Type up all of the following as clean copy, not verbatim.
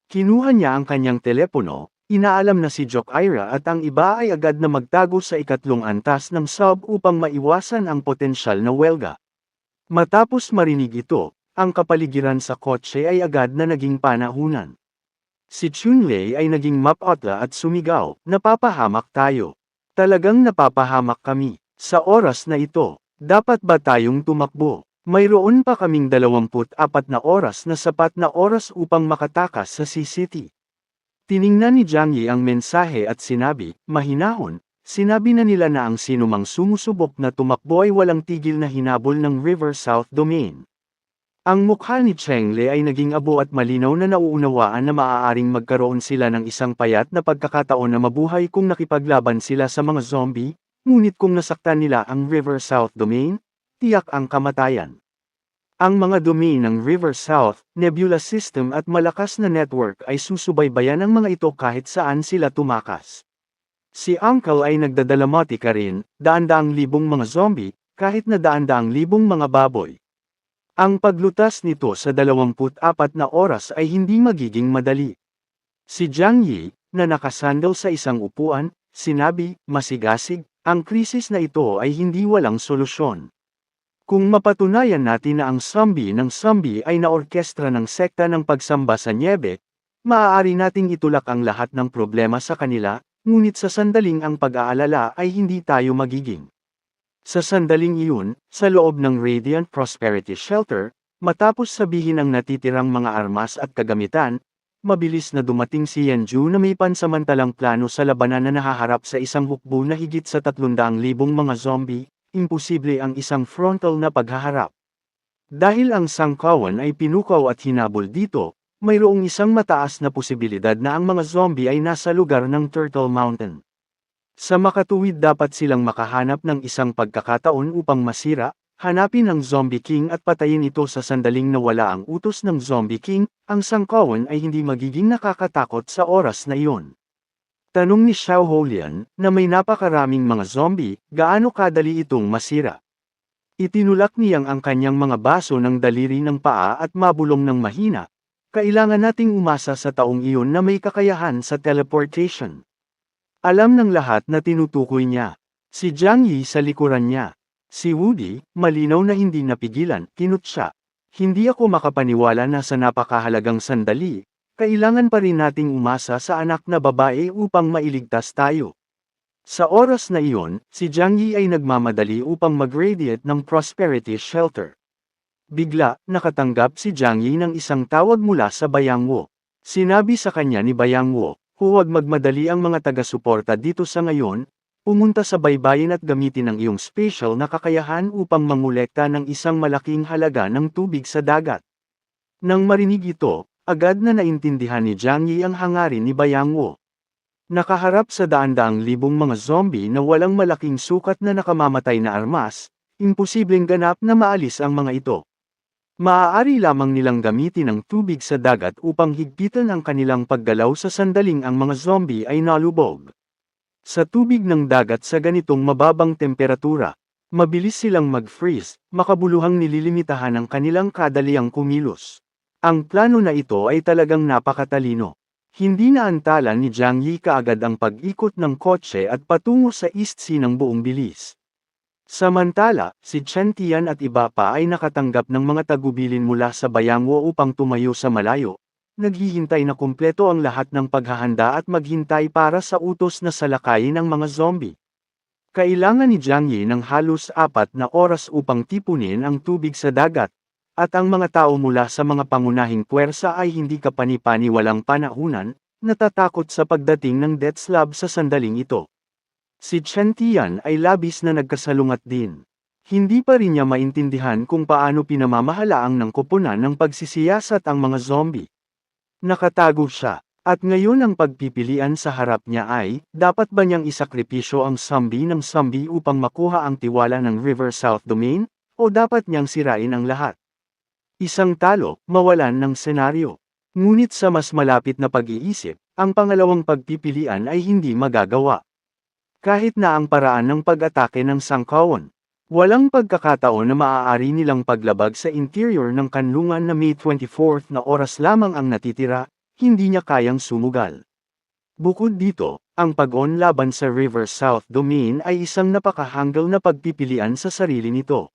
Kinuha niya ang kanyang telepono, inaalam na si Jokira at ang iba ay agad na magtago sa ikatlong antas ng sub upang maiwasan ang potensyal na welga. Matapos marinig ito, ang kapaligiran sa kotse ay agad na naging panahunan. Si Chunlei ay naging mapotla at sumigaw, "Napapahamak tayo. Talagang napapahamak kami. Sa oras na ito, dapat ba tayong tumakbo? Mayroon pa kaming 24 na oras na sapat na oras upang makatakas sa City." Tiningnan ni Jiang Yi ang mensahe at sinabi, mahinahon, sinabi na nila na ang sinumang sumusubok na tumakbo ay walang tigil na hinabol ng River South Domain. Ang mukha ni Cheng Le ay naging abo at malinaw na nauunawaan na maaaring magkaroon sila ng isang payat na pagkakataon na mabuhay kung nakipaglaban sila sa mga zombie, ngunit kung nasaktan nila ang River South Domain, tiyak ang kamatayan. Ang mga domain ng River South, Nebula System at malakas na network ay susubaybayan ng mga ito kahit saan sila tumakas. Si Uncle ay nagdadalamatika rin, daan-daang libong mga zombie, kahit na daan-daang libong mga baboy. Ang paglutas nito sa 24 na oras ay hindi magiging madali. Si Jiang Yi, na nakasandal sa isang upuan, sinabi, masigasig, ang krisis na ito ay hindi walang solusyon. Kung mapatunayan natin na ang zombie ng zombie ay naorkestra ng sekta ng pagsamba sa niebe, maaari nating itulak ang lahat ng problema sa kanila, ngunit sa sandaling ang pag-aalala ay hindi tayo magiging. Sa sandaling iyon, sa loob ng Radiant Prosperity Shelter, matapos sabihin ang natitirang mga armas at kagamitan, mabilis na dumating si Yanju na may pansamantalang plano sa labanan na nahaharap sa isang hukbo na higit sa 300,000 mga zombie, imposible ang isang frontal na paghaharap. Dahil ang sangkawan ay pinukaw at hinabol dito, mayroong isang mataas na posibilidad na ang mga zombie ay nasa lugar ng Turtle Mountain. Sa makatuwid dapat silang makahanap ng isang pagkakataon upang masira, hanapin ang Zombie King at patayin ito sa sandaling nawala ang utos ng Zombie King, ang sangkawan ay hindi magiging nakakatakot sa oras na iyon. Tanong ni Xiao Holian, na may napakaraming mga zombie, gaano kadali itong masira? Itinulak niyang ang kanyang mga baso ng daliri ng paa at mabulong ng mahina. Kailangan nating umasa sa taong iyon na may kakayahan sa teleportation. Alam ng lahat na tinutukoy niya. Si Jiang Yi sa likuran niya. Si Woody, malinaw na hindi napigilan, kinut siya. Hindi ako makapaniwala na sa napakahalagang sandali, kailangan pa rin nating umasa sa anak na babae upang mailigtas tayo. Sa oras na iyon, si Jiang Yi ay nagmamadali upang mag-radiate ng Prosperity Shelter. Bigla, nakatanggap si Jiang Yi ng isang tawag mula sa Bayang Wu. Sinabi sa kanya ni Bayang Wu, huwag magmadali ang mga taga-suporta dito sa ngayon, pumunta sa baybayin at gamitin ang iyong special na kakayahan upang mangolekta ng isang malaking halaga ng tubig sa dagat. Nang marinig ito, agad na naintindihan ni Jiang Yi ang hangarin ni Bayang Wu. Nakaharap sa daan-daang libong mga zombie na walang malaking sukat na nakamamatay na armas, imposibleng ganap na maalis ang mga ito. Maaari lamang nilang gamitin ang tubig sa dagat upang higpitan ang kanilang paggalaw sa sandaling ang mga zombie ay nalubog. Sa tubig ng dagat sa ganitong mababang temperatura, mabilis silang mag-freeze, makabuluhang nililimitahan ang kanilang kadaliang kumilos. Ang plano na ito ay talagang napakatalino. Hindi naantalan ni Jiang Yi kaagad ang pag-ikot ng kotse at patungo sa East Sea ng buong bilis. Samantala, si Chen Tian at iba pa ay nakatanggap ng mga tagubilin mula sa Bayang Wu upang tumayo sa malayo, naghihintay na kumpleto ang lahat ng paghahanda at maghintay para sa utos na salakayin ng mga zombie. Kailangan ni Jiang Yi ng halos 4 na oras upang tipunin ang tubig sa dagat, at ang mga tao mula sa mga pangunahing puwersa ay hindi kapani-paniwalang panahunan, natatakot sa pagdating ng death slab sa sandaling ito. Si Chen Tian ay labis na nagkasalungat din. Hindi pa rin niya maintindihan kung paano pinamamahalaang ng koponan ng pagsisiyasat ang mga zombie. Nakatago siya, at ngayon ang pagpipilian sa harap niya ay, dapat ba niyang isakripisyo ang zombie ng zombie upang makuha ang tiwala ng River South Domain, o dapat niyang sirain ang lahat? Isang talo, mawalan ng senaryo. Ngunit sa mas malapit na pag-iisip, ang pangalawang pagpipilian ay hindi magagawa. Kahit na ang paraan ng pag-atake ng sangkawan, walang pagkakataon na maaari nilang paglabag sa interior ng kanlungan na May 24 na oras lamang ang natitira, hindi niya kayang sumugal. Bukod dito, ang pag-on laban sa River South Domain ay isang napakahanggang na pagpipilian sa sarili nito.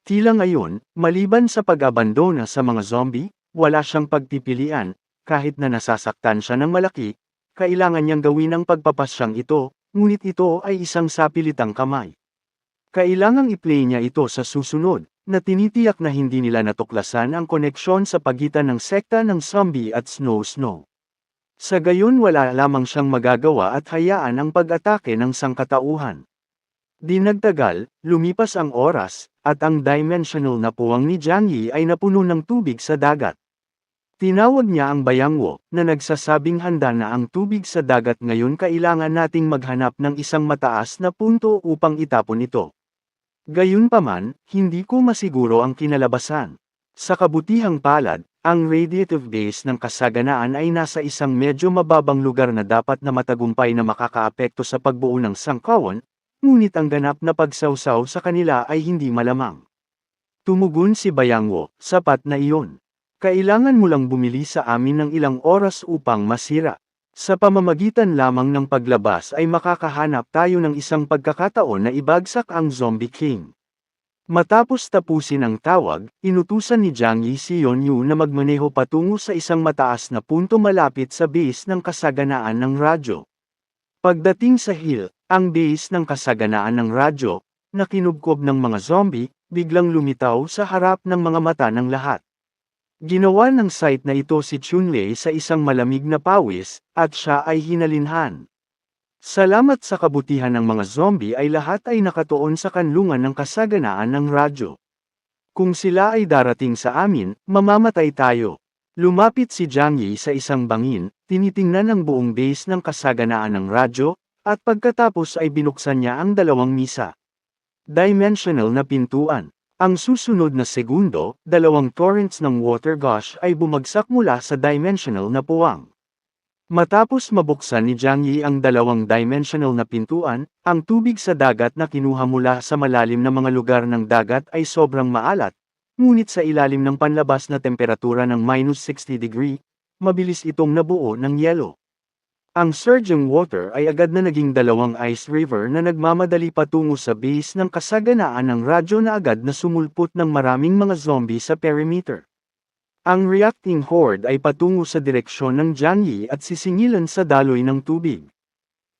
Tila ngayon, maliban sa pag-abandona sa mga zombie, wala siyang pagpipilian, kahit na nasasaktan siya ng malaki, kailangan niyang gawin ang pagpapasyang ito, ngunit ito ay isang sapilitang kamay. Kailangang i-play niya ito sa susunod, na tinitiyak na hindi nila natuklasan ang koneksyon sa pagitan ng sekta ng zombie at Snow. Sa gayon wala lamang siyang magagawa at hayaan ang pag-atake ng sangkatauhan. Di nagtagal, lumipas ang oras, at ang dimensional na puwang ni Jiang Yi ay napuno ng tubig sa dagat. Tinawag niya ang bayangwo, na nagsasabing handa na ang tubig sa dagat ngayon kailangan nating maghanap ng isang mataas na punto upang itapon ito. Gayunpaman, hindi ko masiguro ang kinalabasan. Sa kabutihang palad, ang radiative base ng kasaganaan ay nasa isang medyo mababang lugar na dapat na matagumpay na makakaapekto sa pagbuo ng sangkawan, ngunit ang ganap na pagsawsaw sa kanila ay hindi malamang. Tumugon si Bayangwo, sapat na iyon. Kailangan mo lang bumili sa amin ng ilang oras upang masira. Sa pamamagitan lamang ng paglabas ay makakahanap tayo ng isang pagkakataon na ibagsak ang Zombie King. Matapos tapusin ang tawag, inutusan ni Jiang Yi si Yonyu na magmaneho patungo sa isang mataas na punto malapit sa base ng kasaganaan ng radyo. Pagdating sa hill, ang base ng kasaganaan ng radyo, na kinubkob ng mga zombie, biglang lumitaw sa harap ng mga mata ng lahat. Ginawa ng site na ito si Chunlei sa isang malamig na pawis, at siya ay hinalinhan. Salamat sa kabutihan ng mga zombie ay lahat ay nakatuon sa kanlungan ng kasaganaan ng radyo. Kung sila ay darating sa amin, mamamatay tayo. Lumapit si Jiang Yi sa isang bangin, tinitingnan ang buong base ng kasaganaan ng radyo, at pagkatapos ay binuksan niya ang dalawang misa. Dimensional na pintuan. Ang susunod na segundo, dalawang torrents ng water gush ay bumagsak mula sa dimensional na puwang. Matapos mabuksan ni Jiang Yi ang dalawang dimensional na pintuan, ang tubig sa dagat na kinuha mula sa malalim na mga lugar ng dagat ay sobrang maalat, ngunit sa ilalim ng panlabas na temperatura ng -60°, mabilis itong nabuo ng yelo. Ang surging water ay agad na naging dalawang ice river na nagmamadali patungo sa base ng kasaganaan ng radyo na agad na sumulpot ng maraming mga zombie sa perimeter. Ang reacting horde ay patungo sa direksyon ng Jiang Yi at sisingilan sa daloy ng tubig.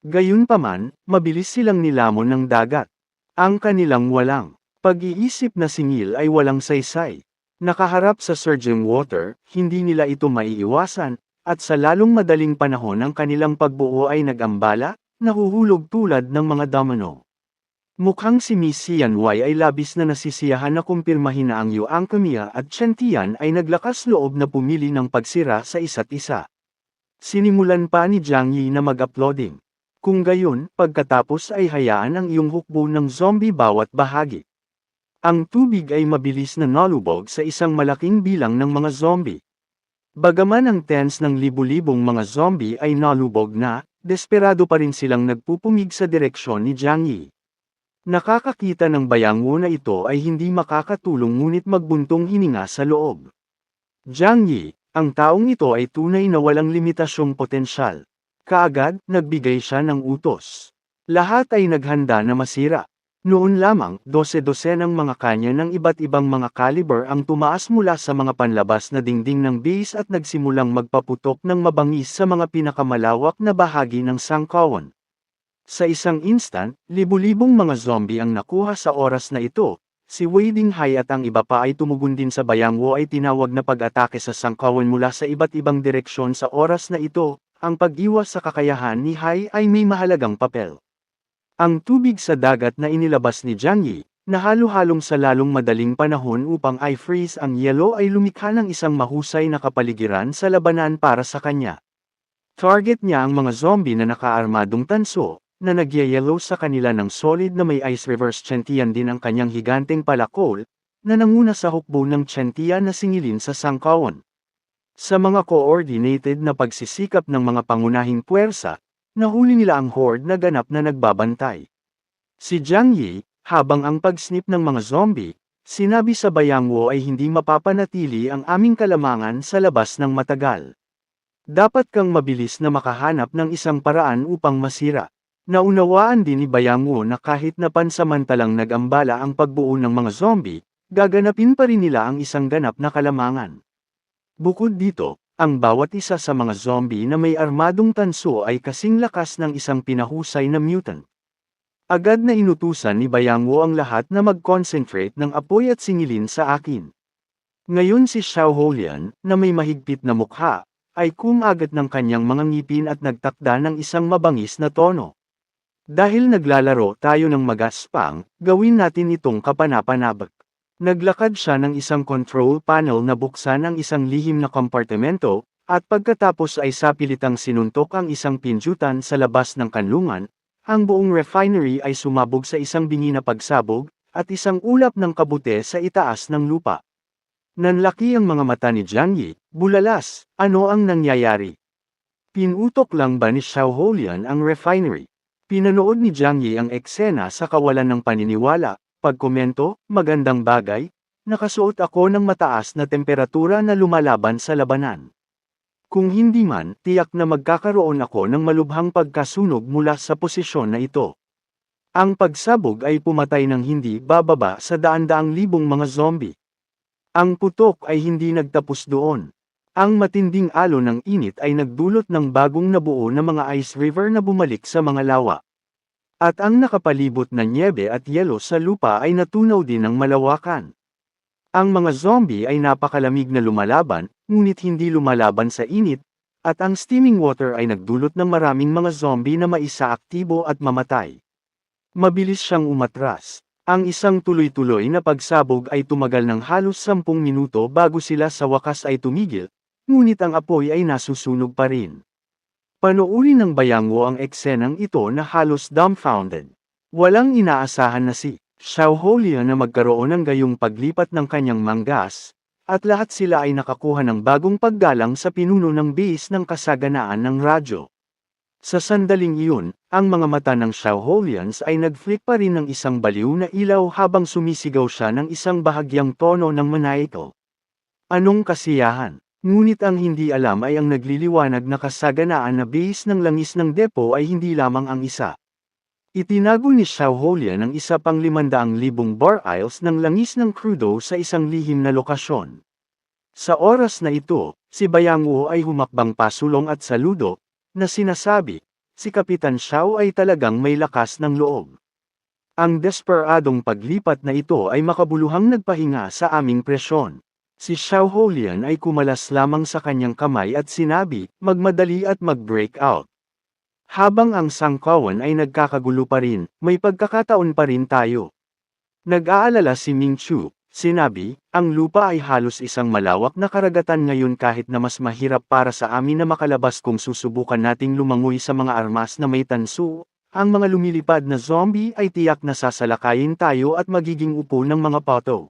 Gayunpaman, mabilis silang nilamon ng dagat. Ang kanilang walang pag-iisip na singil ay walang saysay. Nakaharap sa surging water, hindi nila ito maiiwasan, at sa lalong madaling panahon ang kanilang pagbuo ay nag-ambala, nahuhulog tulad ng mga domino. Mukhang si Miss Xianwei ay labis na nasisiyahan na kumpirmahin na ang Yuang Kamiya at Chen Tian ay naglakas loob na pumili ng pagsira sa isa't isa. Sinimulan pa ni Jiang Yi na mag-uploading. Kung gayon, pagkatapos ay hayaan ang iyong hukbo ng zombie bawat bahagi. Ang tubig ay mabilis na nalubog sa isang malaking bilang ng mga zombie. Bagaman ang tens ng libu-libong mga zombie ay nalubog na, desperado pa rin silang nagpupumig sa direksyon ni Jiang Yi. Nakakakita ng bayangwo na ito ay hindi makakatulong ngunit magbuntong hininga sa loob. Jiang Yi, ang taong ito ay tunay na walang limitasyong potensyal. Kaagad, nagbigay siya ng utos. Lahat ay naghanda na masira. Noon lamang, 12 ng mga kanya ng iba't ibang mga caliber ang tumaas mula sa mga panlabas na dingding ng base at nagsimulang magpaputok ng mabangis sa mga pinakamalawak na bahagi ng sangkawan. Sa isang instant, libu-libong mga zombie ang nakuha sa oras na ito. Si Wei Dinghai at ang iba pa ay tumugon din sa bayangwo ay tinawag na pag-atake sa sangkawan mula sa iba't ibang direksyon sa oras na ito. Ang pag-iwas sa kakayahan ni Hai ay may mahalagang papel. Ang tubig sa dagat na inilabas ni Jiang Yi, na halo-halong sa lalong madaling panahon upang i-freeze ang yelo ay lumikha ng isang mahusay na kapaligiran sa labanan para sa kanya. Target niya ang mga zombie na nakaarmadong tanso, na nagyayelo sa kanila ng solid na may ice reverse. Chen Tian din ang kanyang higanteng palakol, na nanguna sa hukbo ng Chen Tian na singilin sa sangkawan. Sa mga coordinated na pagsisikap ng mga pangunahing puwersa, nahuli nila ang horde na ganap na nagbabantay. Si Jiang Yi, habang ang pag-snip ng mga zombie, sinabi sa bayangwo ay hindi mapapanatili ang aming kalamangan sa labas ng matagal. Dapat kang mabilis na makahanap ng isang paraan upang masira. Naunawaan din ni Bayango na kahit na pansamantalang nag-ambala ang pagbuo ng mga zombie, gaganapin pa rin nila ang isang ganap na kalamangan. Bukod dito, ang bawat isa sa mga zombie na may armadong tanso ay kasing lakas ng isang pinahusay na mutant. Agad na inutusan ni Bayango ang lahat na mag-concentrate ng apoy at singilin sa akin. Ngayon si Xiao Holian, na may mahigpit na mukha, ay kumagat ng kanyang mga ngipin at nagtakda ng isang mabangis na tono. Dahil naglalaro tayo ng magaspang, gawin natin itong kapanapanabag. Naglakad siya ng isang control panel na buksan ang isang lihim na kompartimento, at pagkatapos ay sapilitang sinuntok ang isang pinjutan sa labas ng kanlungan, ang buong refinery ay sumabog sa isang bingi na pagsabog, at isang ulap ng kabute sa itaas ng lupa. Nanlaki ang mga mata ni Jiang Yi, bulalas, ano ang nangyayari? Pinutok lang ba ni Xiao Holian ang refinery? Pinanood ni Jiang Yi ang eksena sa kawalan ng paniniwala, pagkomento, magandang bagay, nakasuot ako ng mataas na temperatura na lumalaban sa labanan. Kung hindi man, tiyak na magkakaroon ako ng malubhang pagkasunog mula sa posisyon na ito. Ang pagsabog ay pumatay ng hindi bababa sa daan-daang libong mga zombie. Ang putok ay hindi nagtapos doon. Ang matinding alon ng init ay nagdulot ng bagong nabuo na mga ice river na bumalik sa mga lawa. At ang nakapalibot na nyebe at yelo sa lupa ay natunaw din ng malawakan. Ang mga zombie ay napakalamig na lumalaban, ngunit hindi lumalaban sa init, at ang steaming water ay nagdulot ng maraming mga zombie na maisaaktibo at mamatay. Mabilis siyang umatras. Ang isang tuloy-tuloy na pagsabog ay tumagal ng halos 10 minuto bago sila sa wakas ay tumigil, ngunit ang apoy ay nasusunog pa rin. Panoorin ng Bayango ang eksenang ito na halos dumbfounded. Walang inaasahan na si Xiao Holian na magkaroon ng gayong paglipat ng kanyang manggas, at lahat sila ay nakakuha ng bagong paggalang sa pinuno ng base ng kasaganaan ng radyo. Sa sandaling iyon, ang mga mata ng Xiao Holians ay nag-flick pa rin ng isang baliw na ilaw habang sumisigaw siya ng isang bahagyang tono ng maniacal. Anong kasiyahan? Ngunit ang hindi alam ay ang nagliliwanag na kasaganaan na base ng langis ng depo ay hindi lamang ang isa. Itinago ni Xiao Holian ang isa pang 500,000 bar aisles ng langis ng crudo sa isang lihim na lokasyon. Sa oras na ito, si Bayango ay humakbang pasulong at saludo, na sinasabi, si Kapitan Xiao ay talagang may lakas ng loob. Ang desperadong paglipat na ito ay makabuluhang nagpahinga sa aming presyon. Si Xiao Holian ay kumalas lamang sa kanyang kamay at sinabi, magmadali at mag-break out. Habang ang sangkawan ay nagkakagulo pa rin, may pagkakataon pa rin tayo. Nag-aalala si Ming Chu, sinabi, ang lupa ay halos isang malawak na karagatan ngayon kahit na mas mahirap para sa amin na makalabas kung susubukan nating lumangoy sa mga armas na may tanso, ang mga lumilipad na zombie ay tiyak na sasalakayin tayo at magiging upo ng mga pato.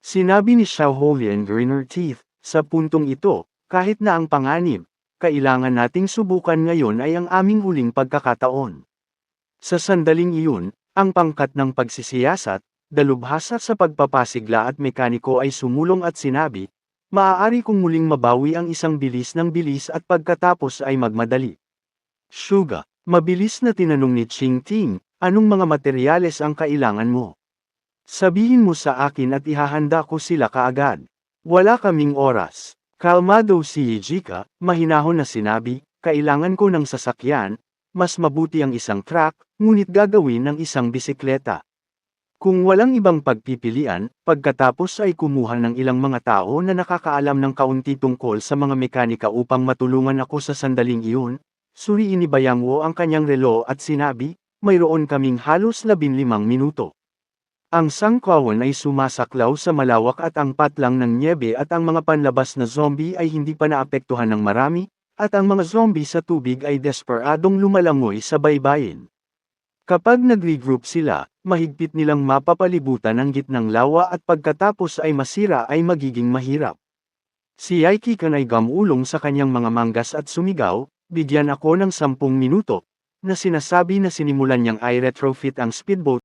Sinabi ni Xiao Holian grinner teeth, sa puntong ito, kahit na ang panganib, kailangan nating subukan ngayon ay ang aming huling pagkakataon. Sa sandaling iyon, ang pangkat ng pagsisiyasat, dalubhasa sa pagpapasigla at mekaniko ay sumulong at sinabi, maaari kong muling mabawi ang isang bilis ng bilis at pagkatapos ay magmadali. Suga, mabilis na tinanong ni Ching Ting, anong mga materyales ang kailangan mo? Sabihin mo sa akin at ihahanda ko sila kaagad. Wala kaming oras. Kalmado si Yijika, mahinahon na sinabi, kailangan ko ng sasakyan, mas mabuti ang isang truck, ngunit gagawin ng isang bisikleta. Kung walang ibang pagpipilian, pagkatapos ay kumuha ng ilang mga tao na nakakaalam ng kaunti tungkol sa mga mekanika upang matulungan ako sa sandaling iyon, suriin ni Bayango ang kanyang relo at sinabi, mayroon kaming halos 15 minuto. Ang sangkawan ay sumasaklaw sa malawak at ang patlang ng nyebe at ang mga panlabas na zombie ay hindi pa naapektuhan ng marami, at ang mga zombie sa tubig ay desperadong lumalangoy sa baybayin. Kapag nag-regroup sila, mahigpit nilang mapapalibutan ang gitnang lawa at pagkatapos ay masira ay magiging mahirap. Si Yaikikan ay gamulong sa kanyang mga manggas at sumigaw, bigyan ako ng 10 minuto, na sinasabi na sinimulan niyang i-retrofit ang speedboat